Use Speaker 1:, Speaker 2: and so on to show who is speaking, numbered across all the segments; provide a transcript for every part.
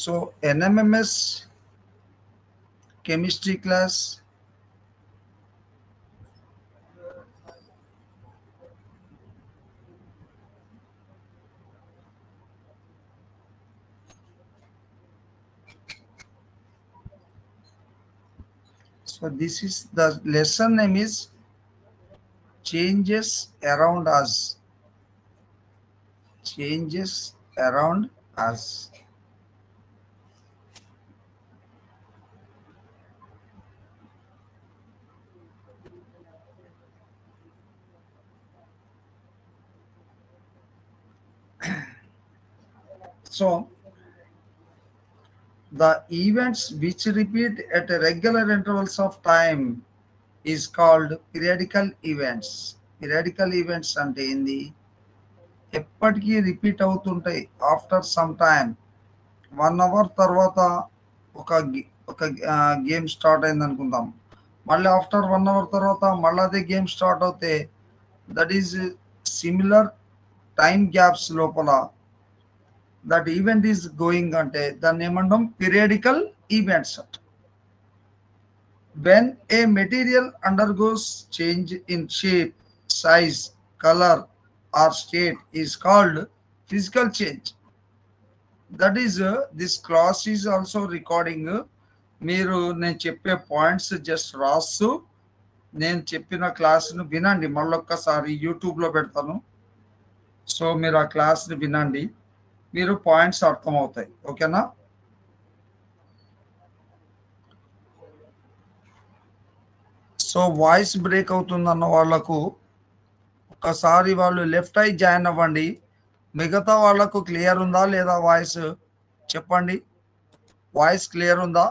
Speaker 1: So NMMS chemistry class. So this is the lesson name is changes around us. Changes around us. So the events which repeat at regular intervals of time is called periodical events. Periodical events అంటే ఏంది? ఎప్పటికీ repeat అవుతుంటాయి. After some time 1 hour తర్వాత ఒక ఒక game start అయింది అనుకుందాం. మళ్ళీ ఆఫ్టర్ 1 అవర్ తర్వాత మళ్ళీ అదే గేమ్ స్టార్ట్ అవుతే that is similar time gaps లోపల దట్ ఈవెంట్ ఈజ్ గోయింగ్ అంటే దాన్ని ఏమంటాం పీరియాడికల్ ఈవెంట్స్ అంట. When a material undergoes change in shape, size, color, or state is called physical change. That is, this class is also recording. మీరు నేను చెప్పే points just రాస్తూ నేను చెప్పిన క్లాస్ను వినండి. మళ్ళొక్కసారి యూట్యూబ్లో పెడతాను. సో మీరు ఆ క్లాస్ని వినండి, మీరు పాయింట్స్ అర్థమవుతాయి. ఓకేనా? సో వాయిస్ బ్రేక్ అవుతుందన్న వాళ్ళకు ఒకసారి వాళ్ళు లెఫ్ట్ ఐ జాయిన్ అవ్వండి. మిగతా వాళ్ళకు క్లియర్ ఉందా లేదా వాయిస్ చెప్పండి. వాయిస్ క్లియర్ ఉందా?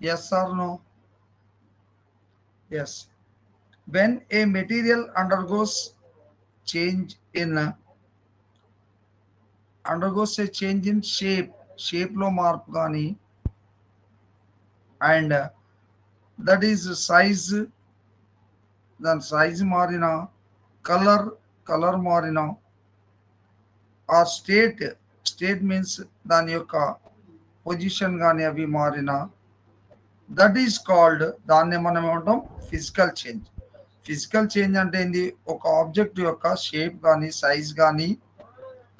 Speaker 1: Yes or no? Yes. When a material undergoes change in షేప్లో మార్పు కానీ అండ్ దట్ ఈజ్ సైజ్, దాని సైజ్ మారిన, కలర్ మారిన, ఆ స్టేట్ మీన్స్ దాని యొక్క పొజిషన్ కానీ అవి మారిన, దట్ ఈస్ కాల్డ్, దాన్ని మనం ఏమంటాం ఫిజికల్ చేంజ్. ఫిజికల్ చేంజ్ అంటే ఏంది? ఒక ఆబ్జెక్ట్ యొక్క షేప్ కానీ సైజ్ కానీ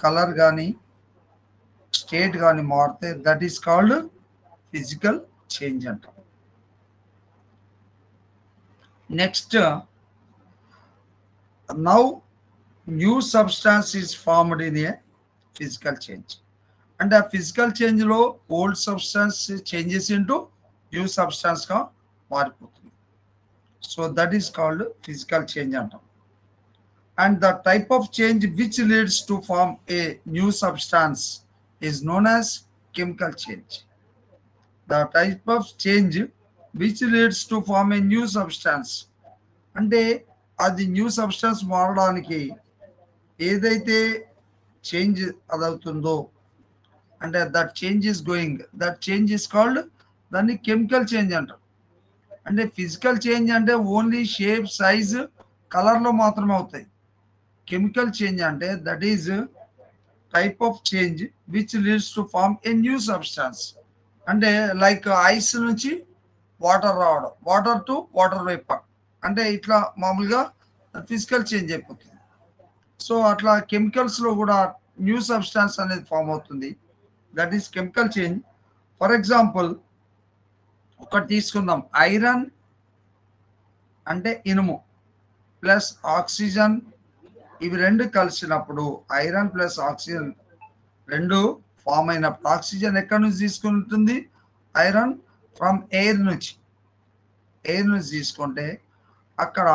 Speaker 1: కలర్ కానీ స్టేట్ కానీ మారితే that is called physical change అంటాం. Next, now new substance is formed in a physical change. అంటే ఆ ఫిజికల్ చేంజ్లో old substance changes into new సబ్స్టాన్స్గా మారిపోతుంది. So that is called physical change అంటాం. And the type of change which leads to form a new substance is known as chemical change. The type of change which leads to form a new substance అంటే అది new substance మారడానికి ఏదైతే change అదవుతుందో అంటే that change is going, that change is called, దాన్ని chemical change అంటారు. అంటే physical change అంటే ఓన్లీ షేప్ సైజ్ కలర్లో మాత్రమే అవుతాయి. కెమికల్ చేంజ్ అంటే that is type of change which leads to form a new substance. అంటే లైక్ ఐస్ నుంచి వాటర్ రావడం, వాటర్ టు వాటర్ వేపర్, అంటే ఇట్లా మామూలుగా ఫిజికల్ చేంజ్ అయిపోతుంది. సో అట్లా కెమికల్స్లో కూడా న్యూ సబ్స్టాన్స్ అనేది ఫామ్ అవుతుంది. That is chemical change. For example ఒకటి తీసుకుందాం. ఐరన్ అంటే ఇనుము ప్లస్ ఆక్సిజన్, ఇవి రెండు కలిసినప్పుడు ఐరన్ ప్లస్ ఆక్సిజన్ రెండు ఫామ్ అయినప్పుడు ఆక్సిజన్ ఎక్కడి నుంచి తీసుకుంటుంది? ఐరన్ ఫ్రమ్ ఎయిర్ నుంచి తీసుకుంటే అక్కడ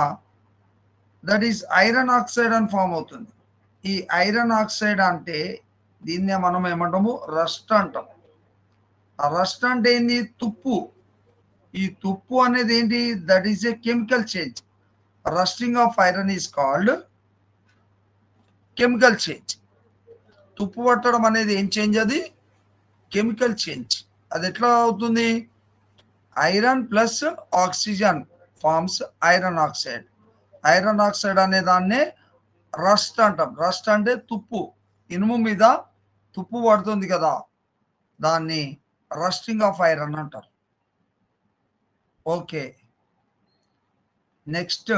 Speaker 1: దట్ ఈస్ ఐరన్ ఆక్సైడ్ అని ఫామ్ అవుతుంది. ఈ ఐరన్ ఆక్సైడ్ అంటే దీన్నే మనం ఏమంటాము? రస్ట్ అంటాం. ఆ రస్ట్ అంటే ఏంది? తుప్పు. ఈ తుప్పు అనేది ఏంటి? That is a chemical change. Rusting of iron is called chemical change. తుప్పు పట్టడం అనేది ఏం చేంజ్? అది కెమికల్ చేంజ్. అది ఎట్లా అవుతుంది? Iron plus oxygen forms iron oxide. Iron oxide అనే దాన్నే రస్ట్ అంటాం. రస్ట్ అంటే తుప్పు. ఇనుము మీద తుప్పు పడుతుంది కదా, దాన్ని రస్టింగ్ ఆఫ్ ఐరన్ అంటారు. Okay, next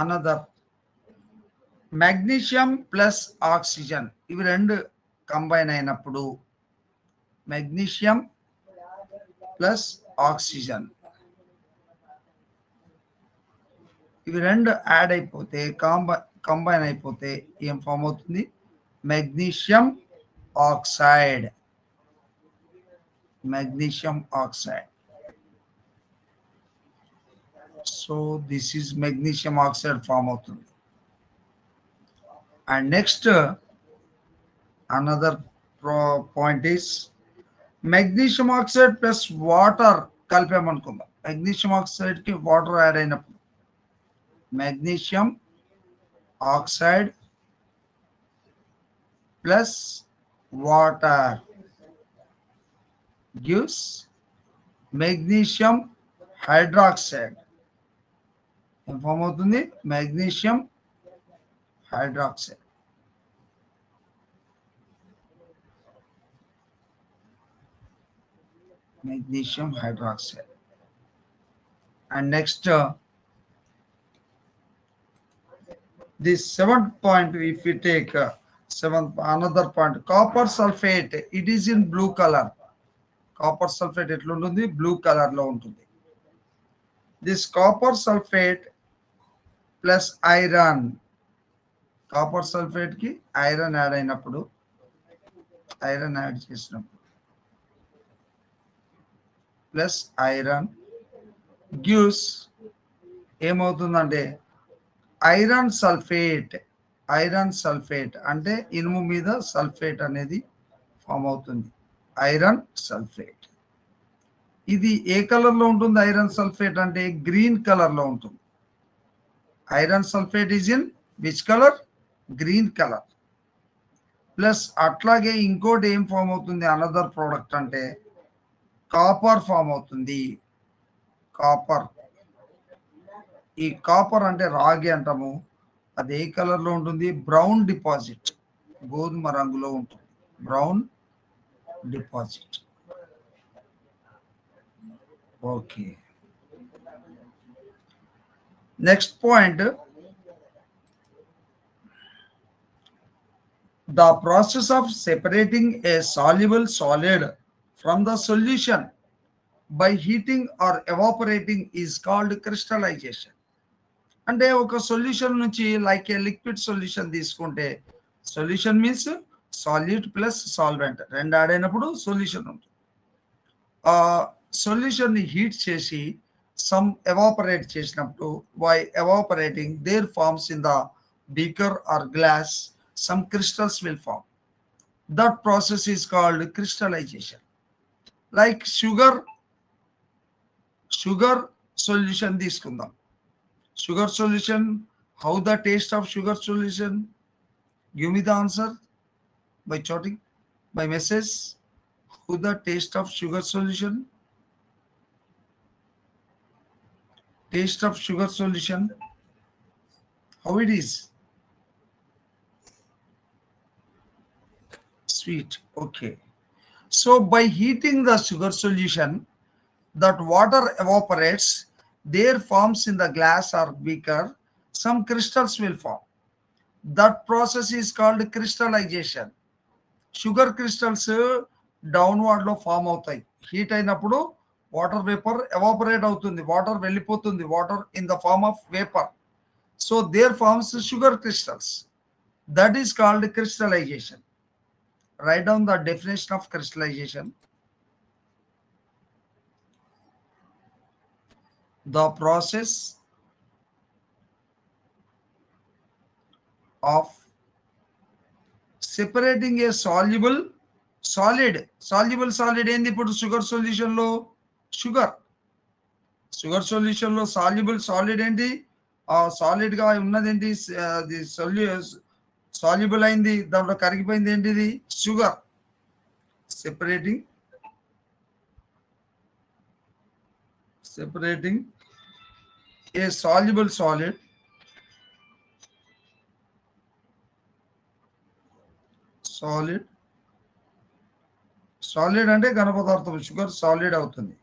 Speaker 1: another magnesium plus oxygen, ఇవి రెండు కంబైన్ అయినప్పుడు మెగ్నీషియం ప్లస్ ఆక్సిజన్ ఇవి రెండు యాడ్ అయిపోతే కంబైన్ అయిపోతే ఏం ఫామ్ అవుతుంది? Magnesium oxide. Magnesium oxide. So this is magnesium oxide form అవుతుంది. And next another point is magnesium oxide plus water కలిపామనుకుందాం. మెగ్నీషియం ఆక్సైడ్ కి వాటర్ యాడ్ అయినప్పుడు magnesium oxide plus water gives magnesium hydroxide. ఏం form అవుతుంది? Magnesium hydroxide. Magnesium hydroxide. And next, this seventh point, if we take another point, copper sulfate, it is in blue color. Copper sulfate ఎట్లా ఉంటుంది? Blue colour లో ఉంటుంది. This copper sulfate plus iron, copper sulfate కి iron add అయినప్పుడు, iron add చేసినప్పుడు plus iron gives ఏమవుతుందంటే iron sulphate. Iron sulphate అంటే ఇనుము మీద సల్ఫేట్ అనేది ఫామ్ అవుతుంది. Iron sulphate. ఇది ఏ కలర్ లో ఉంటుంది? ఐరన్ సల్ఫేట్ అంటే గ్రీన్ కలర్ లో ఉంటుంది. Iron sulphate is in which colour? Green colour. Plus అట్లాగే ఇంకోటి ఏం ఫామ్ అవుతుంది? అనదర్ ప్రోడక్ట్ అంటే కాపర్ ఫామ్ అవుతుంది. కాపర్. ఈ కాపర్ అంటే రాగి అంటాము. అది ఏ కలర్ లో ఉంటుంది? బ్రౌన్ డిపాజిట్, గోధుమ రంగులో ఉంటుంది. Brown deposit. Okay, next point, the process of separating a soluble solid from the solution by heating or evaporating is called crystallization. అంటే ఒక సొల్యూషన్ నుంచి లైక్ ఏ లిక్విడ్ సొల్యూషన్ తీసుకుంటే, solution means solute plus solvent రెండు add అయినప్పుడు solution ఉంటుంది. ఆ solution ని heat చేసి సమ్ ఎవాపరేట్ చేసినప్పుడు, by evaporating there forms in the beaker or glass, some crystals will form. That process is called crystallization. Like sugar solution తీసుకుందాం. Sugar solution, how the taste of sugar solution? Give me the answer by chatting, by message. How the taste of sugar solution? Taste of sugar solution, how it is? Sweet. Okay, so by heating the sugar solution, that water evaporates, there forms in the glass or beaker, some crystals will form. That process is called crystallization. Sugar crystals downward లో form అవుతాయి. Heat అయినప్పుడు water vapour evaporate అవుతుంది, water వెళ్ళిపోతుంది, water in the form of vapour. So there forms sugar crystals. That is called crystallization. Write down the definition of crystallization. The process of separating a soluble solid. Soluble solid ఏంది? ఇప్పుడు sugar solution లో sugar solution లో soluble solid ఏంటి? Solid గా ఉన్నది ఏంటి? Soluble అయింది, దాంట్లో కరిగిపోయింది ఏంటిది? Sugar. separating a soluble solid solid solid అంటే ఘన పదార్థం షుగర్ సాలిడ్ అవుతుంది.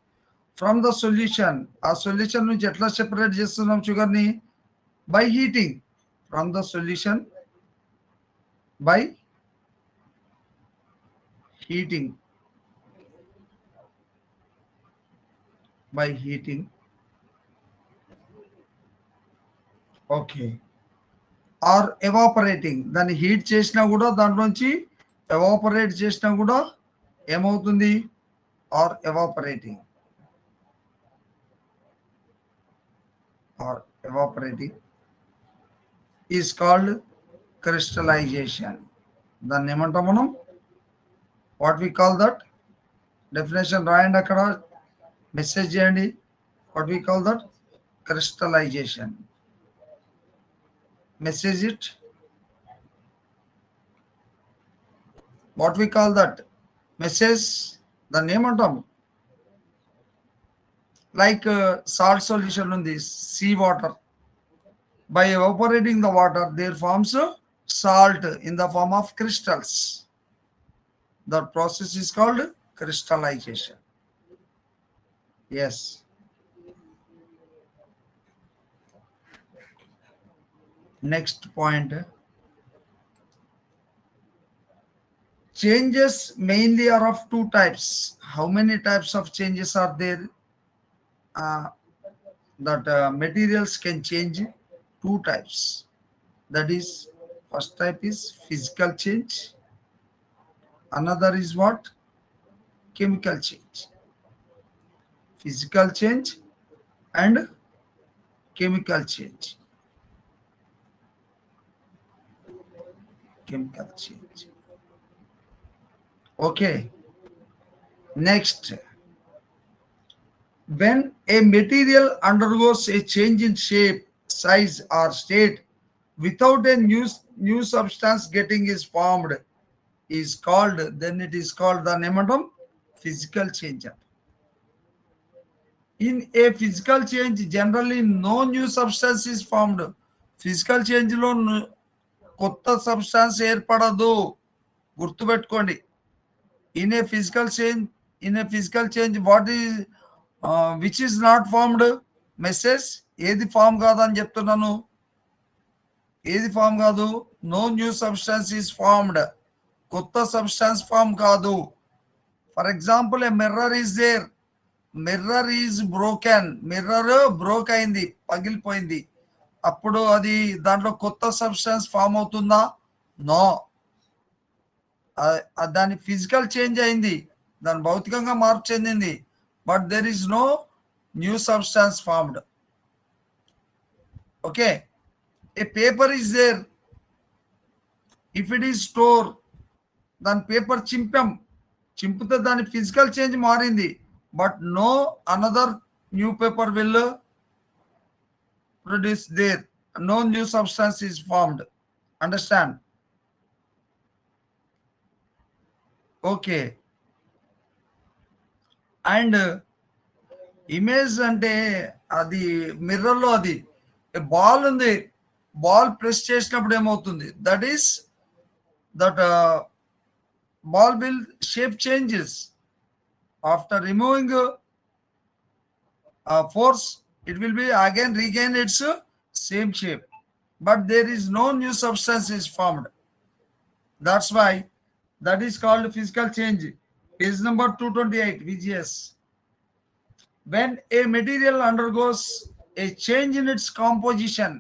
Speaker 1: ఫ్రమ్ ద సొల్యూషన్ ఆ సొల్యూషన్ నుంచి ఎట్లా సెపరేట్ చేస్తున్నాం షుగర్ని? By heating. From the solution by heating. By heating. Okay. Or evaporating. దాన్ని హీట్ చేసినా కూడా దాంట్లోంచి ఎవాపరేట్ చేసినా కూడా ఏమవుతుంది? Or evaporating. Or ఎవాపరేటింగ్ is called crystallization. దాన్ని ఏమంటాం మనం? What we call that? Definition రాయండి, అక్కడ మెసేజ్ చేయండి. What we call that? Crystallization. Message it. What we call that? Message. The name antam. Like salt solution on this sea water. By evaporating the water, there forms salt in the form of crystals. The process is called crystallization. Yes. Next point. Changes mainly are of two types. How many types of changes are there? That materials can change. Two types. That is, first type is physical change. Another is what? Chemical change. Physical change and chemical change. Chemical change. Okay. Next, when a material undergoes a change in shape, size or state without a new substance getting is formed, is called, then it is called the name of physical change. In a physical change, generally no new substance is formed. Physical change లో కొత్త substance ఏర్పడదు, గుర్తుపెట్టుకోండి. In a physical change, what is which is not formed? Message ఏది form కాదని చెప్తున్నాను. ఏది form కాదు? No new substance is formed. కొత్త substance form కాదు. For example, a mirror is there. Mirror is broken. Mirror broke అయింది, పగిలిపోయింది. అప్పుడు అది దాంట్లో కొత్త సబ్స్టాన్స్ ఫామ్ అవుతుందా? నో. దాని ఫిజికల్ చేంజ్ అయింది, దాని భౌతికంగా మార్పు చెందింది. But there is no new substance formed. Okay. A paper is there. If it is store, దాని పేపర్ చింపితే దాని ఫిజికల్ చేంజ్ మారింది. But no another new paper will produce there. No new substance is formed. Understand? Okay. And image ante adi mirror lo adi ball undi. Ball press chesinappudu emoutundi? That is that ball will shape changes. After removing force, it will be again regain its same shape, but there is no new substance is formed. That's why that is called physical change. Page number 228, VGS. When a material undergoes a change in its composition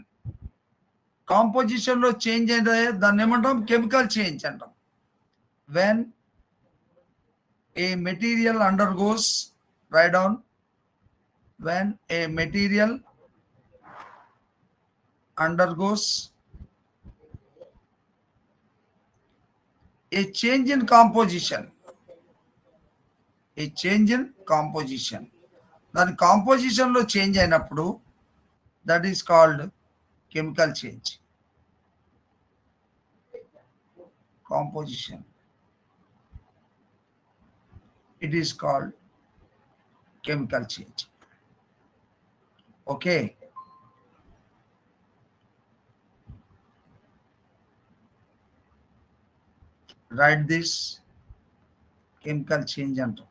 Speaker 1: lo change ante danni emantam chemical change antam. When a material undergoes, write down, when a material undergoes a change in composition, దాని composition లో change అయినప్పుడు that is called chemical change. Composition, it is called chemical change. Okay. Right this chemical change అంటాం.